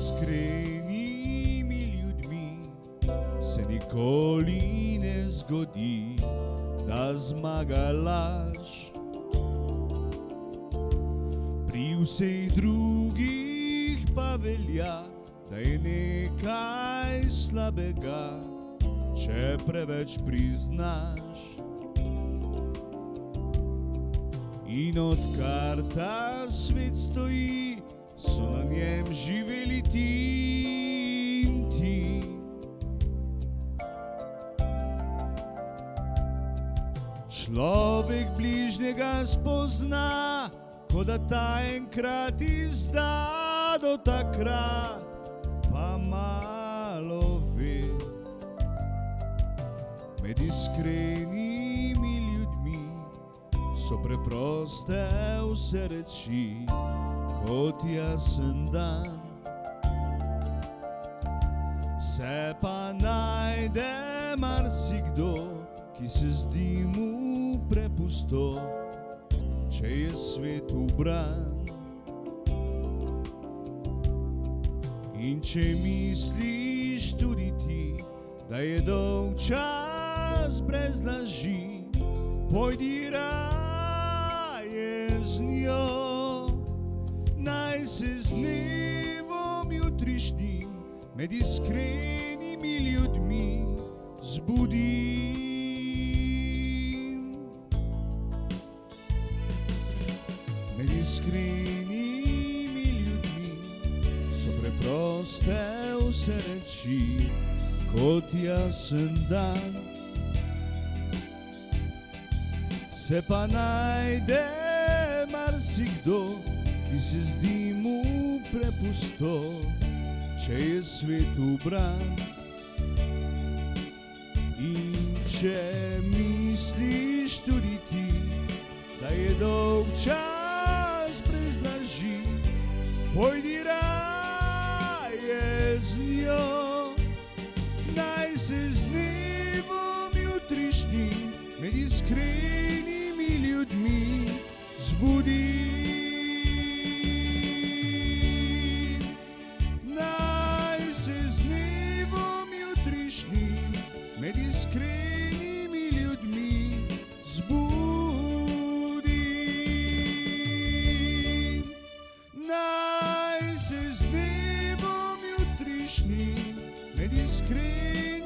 iskrenimi ljudmi se nikoli ne zgodi, da zmaga laž. Pri vseh drugih pa velja, da je nekaj slabega, če preveč priznaš. In odkar ta svet stoji, so na njem živeli ti in ti. Človek bližnjega spozna, ko da ta enkrat izda, do takrat pa malo ve. Med iskrenimi ljudmi so preproste vse reči, kot jasen dan. Se pa najde marsikdo, ki se zdi mu prepusto, če je svet ubran. In če misliš tudi ti, da je dolg čas brez laži, pojdi raje z njo. Naj se z dnevom jutrišnjim med iskrenimi ljudmi zbudim. Med iskrenimi ljudmi so preproste vse reči, kot jasen dan. Se pa najde marsikdo, ki se zdi mu prepusto, če je svet ubran. In če misliš tudi ti, da je dolg čas brez laži, pojdi raje z njo. Naj se z dnevom jutrišnjim med iskrenimi ljudmi zbudi. Naj se z dnevom jutrišnjim med iskrenimi ljudmi zbudi. Naj se z dnevom jutrišnjim med iskrenimi